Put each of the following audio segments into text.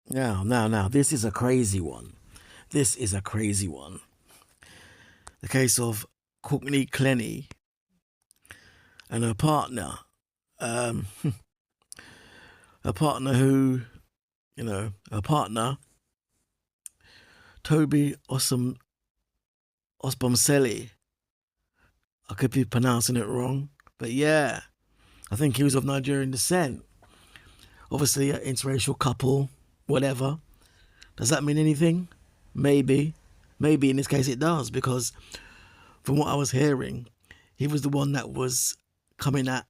Now, this is a crazy one. This is a crazy one. The case of Courtney Clenny and her partner. Um, a partner who, a partner, Toby Osbomseli. I could be pronouncing it wrong, but yeah, I think he was of Nigerian descent. Obviously, an interracial couple, whatever. Does that mean anything? Maybe. Maybe in this case it does, because from what I was hearing, he was the one that was coming at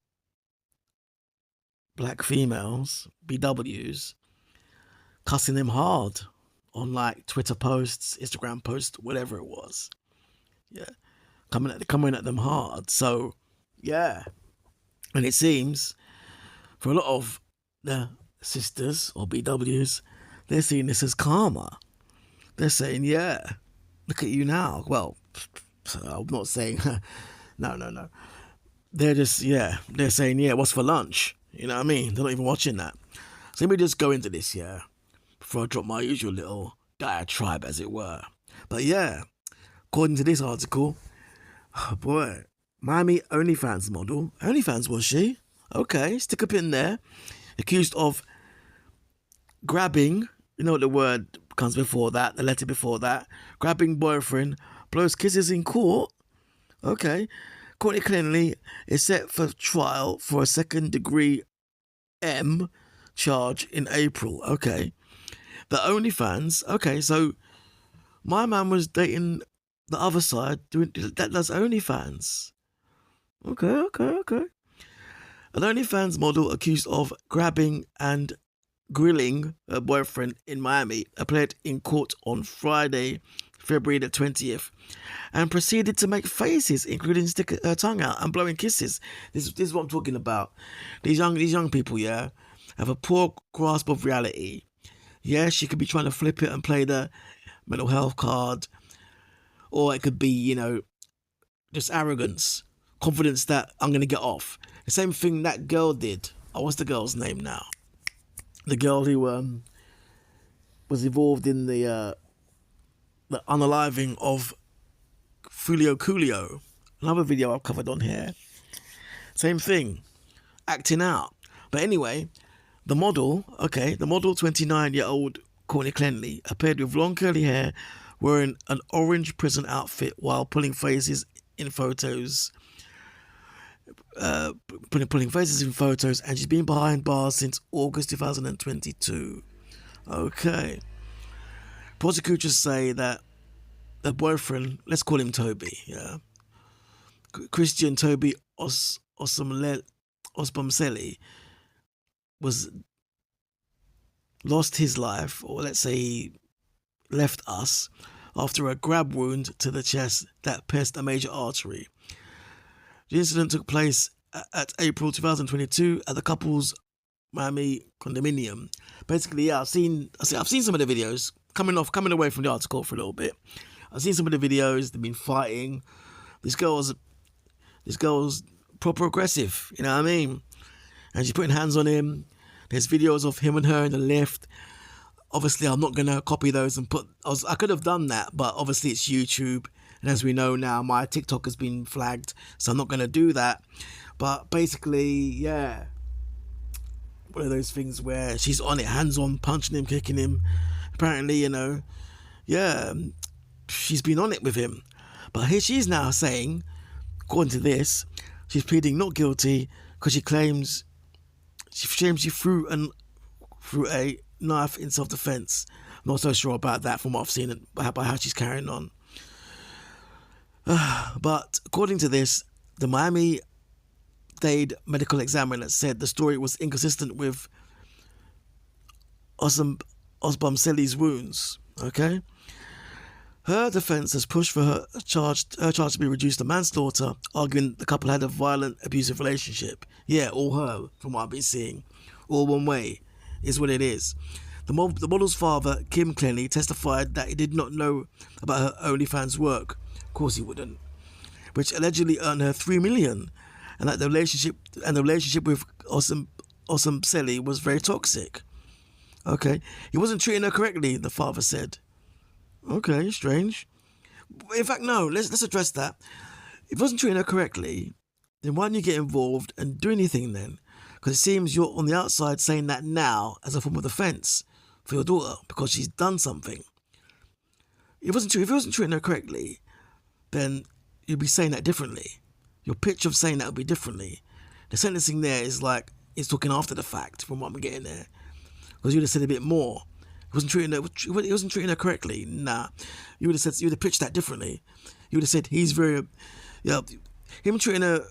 black females, BWs, cussing them hard on like Twitter posts, Instagram posts, whatever it was. Yeah. Coming at them hard. So yeah. And it seems for a lot of the sisters or BWs, they're seeing this as karma. They're saying, yeah, look at you now. Well, I'm not saying, no. They're just, yeah, they're saying, yeah, what's for lunch? You know what I mean? They're not even watching that. So let me just go into this, yeah, before I drop my usual little diatribe, as it were. But yeah, according to this article, oh boy, Miami OnlyFans model. OnlyFans was she? Okay, stick a pin there. Accused of grabbing, you know what the word comes before that, the letter before that. Grabbing boyfriend, blows kisses in court. Okay. Courtney Clenley is set for trial for a second degree M charge in April. Okay. The OnlyFans. Okay, so my man was dating the other side, doing that's OnlyFans. Okay. An OnlyFans model accused of grabbing and grilling her boyfriend in Miami appeared in court on Friday, February the 20th, and proceeded to make faces, including sticking her tongue out and blowing kisses. This is what I'm talking about. These young people, yeah, have a poor grasp of reality. Yeah, she could be trying to flip it and play the mental health card, or it could be, just arrogance, confidence that I'm going to get off. The same thing that girl did. Oh, what's the girl's name now? The girl who was involved in the unaliving of Fulio Coolio. Another video I've covered on here. Same thing. Acting out. But anyway, the model, 29-year-old Courtney Clenley, appeared with long curly hair, wearing an orange prison outfit while pulling faces in photos. Putting faces in photos, and she's been behind bars since August 2022. Okay. Prosecutors say that the boyfriend, let's call him Toby, yeah, Christian Toby Osbomseli, was lost his life, or let's say he left us, after a grab wound to the chest that pierced a major artery. The incident took place at April 2022 at the couple's Miami condominium. Basically, yeah, I've seen some of the videos coming away from the article for a little bit. I've seen some of the videos. They've been fighting. This girl's proper aggressive. You know what I mean? And she's putting hands on him. There's videos of him and her in the lift. Obviously, I'm not gonna copy those and put. I could have done that, but obviously it's YouTube, and as we know now, my TikTok has been flagged, so I'm not gonna do that. But basically, yeah, one of those things where she's on it, hands on, punching him, kicking him. Apparently, yeah, she's been on it with him. But here she is now saying, according to this, she's pleading not guilty because she claims she threw a knife in self-defense. I'm not so sure about that from what I've seen about how she's carrying on. But according to this, the Miami-Dade medical examiner said the story was inconsistent with Osbomseli's wounds. Okay, her defense has pushed for her charge to be reduced to manslaughter, arguing the couple had a violent, abusive relationship. Yeah, all her, from what I've been seeing, all one way is what it is. The model's father, Kim Clenley, testified that he did not know about her OnlyFans work. Of course he wouldn't. Which allegedly earned her $3 million, and that the relationship with Osbomseli was very toxic. Okay. He wasn't treating her correctly, the father said. Okay, strange. In fact, no, let's address that. If he wasn't treating her correctly, then why don't you get involved and do anything then? Because it seems you're on the outside saying that now as a form of defense for your daughter because she's done something. If he wasn't treating her correctly, then you'd be saying that differently. Your pitch of saying that would be differently. The sentencing there is like it's talking after the fact, from what I'm getting there, because you'd have said a bit more. He wasn't treating her correctly. Nah, you would have pitched that differently. You would have said he's very, him treating her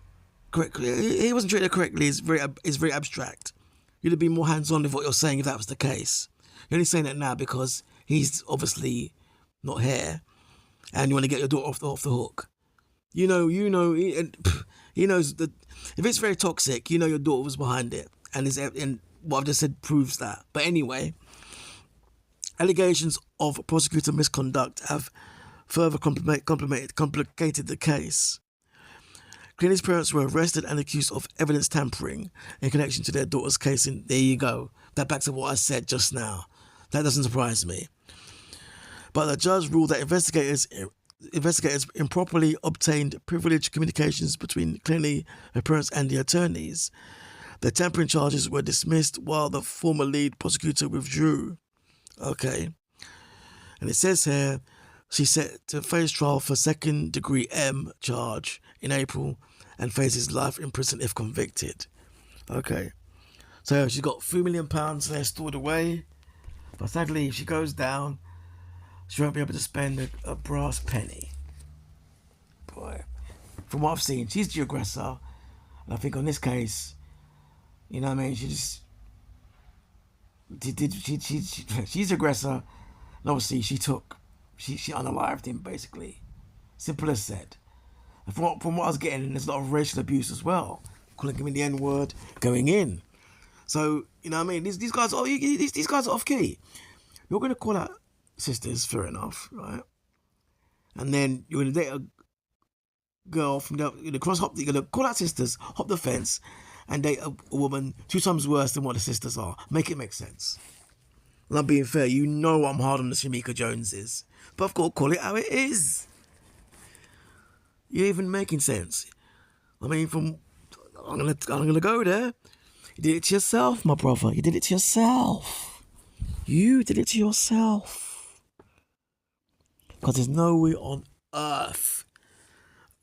correctly. He wasn't treating her correctly. Is very abstract. You'd have been more hands-on with what you're saying if that was the case. You're only saying that now because he's obviously not here, and you want to get your daughter off the hook. He knows that if it's very toxic, your daughter was behind it, and what I've just said proves that. But anyway, allegations of prosecutor misconduct have further complicated the case. Cleary's parents were arrested and accused of evidence tampering in connection to their daughter's case. And there you go. That backs up what I said just now. That doesn't surprise me. But the judge ruled that investigators improperly obtained privileged communications between Cleary, her parents, and the attorneys. The tampering charges were dismissed while the former lead prosecutor withdrew. Okay. And it says here, she's set to face trial for second-degree M charge in April and faces life in prison if convicted. Okay. So she's got £3 million there stored away. But sadly, if she goes down, she won't be able to spend a brass penny. Boy. From what I've seen, she's the aggressor. And I think on this case, you know what I mean, she's the aggressor. And obviously she unalived him, basically. Simple as said. And from what I was getting, there's a lot of racial abuse as well. Calling him the N-word, going in. So, you know what I mean? These guys are off key. You're going to call out sisters, fair enough, right? And then you're going to date a girl from you're going to call out sisters, hop the fence, and date a woman 2 times worse than what the sisters are. Make it make sense. And I'm being fair, I'm hard on the Shamika Joneses, but I've got to call it how it is. You're even making sense. I mean, I'm gonna go there. You did it to yourself, my brother. You did it to yourself. You did it to yourself. Because there's no way on earth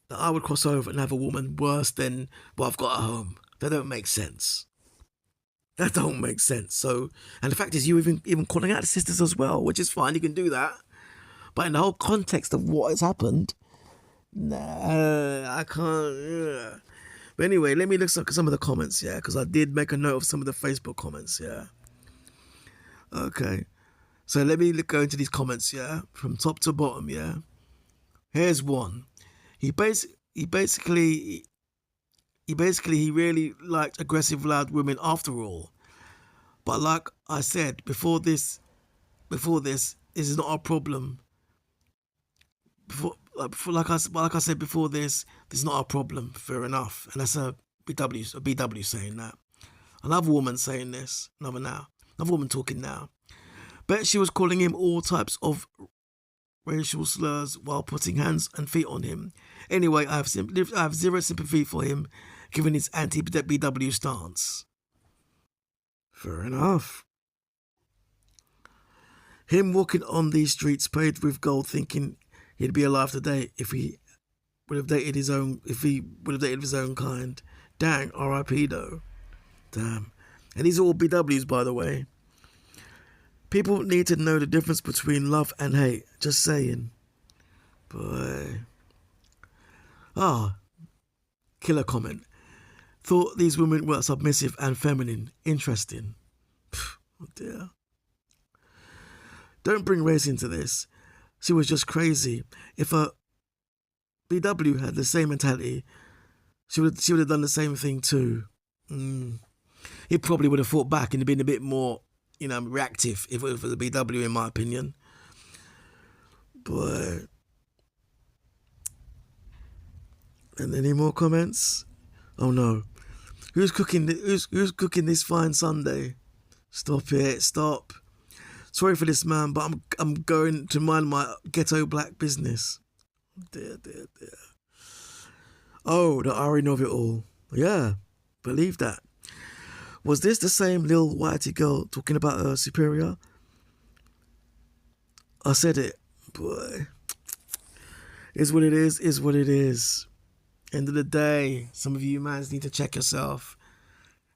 that I would cross over and have a woman worse than what I've got at home. That don't make sense. That don't make sense. So, and the fact is, you even calling out the sisters as well, which is fine. You can do that. But in the whole context of what has happened, nah, I can't. Yeah. But anyway, let me look at some of the comments, yeah, because I did make a note of some of the Facebook comments, yeah. Okay, so let me go into these comments, yeah, from top to bottom, yeah. Here's one. He basically really liked aggressive, loud women after all. But like I said before this is not a problem. Like I said before this is not a problem. Fair enough, and that's a BW saying that. Another woman saying this. Another woman talking now. Bet she was calling him all types of racial slurs while putting hands and feet on him. Anyway, I have zero sympathy for him, given his anti-BW stance. Fair enough. Him walking on these streets paved with gold, thinking he'd be alive today if he would have dated his own kind. Dang, R.I.P. though. Damn. And these are all BWs, by the way. People need to know the difference between love and hate. Just saying. Boy. Killer comment. Thought these women were submissive and feminine. Interesting. Oh dear. Don't bring race into this. She was just crazy. If a BW had the same mentality, she would have done the same thing too. He probably would have fought back and been a bit more, reactive if it was a BW, in my opinion. But, and any more comments? Oh no, who's cooking this fine Sunday? Stop it. Stop. Sorry for this, man, but I'm going to mind my ghetto black business. Dear, dear, dear. Oh, the irony of it all. Yeah, believe that. Was this the same little whitey girl talking about her superior? I said it. Boy. Is what it is what it is. End of the day, some of you mans need to check yourself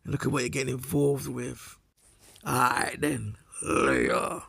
and look at what you're getting involved with. Alright then, later.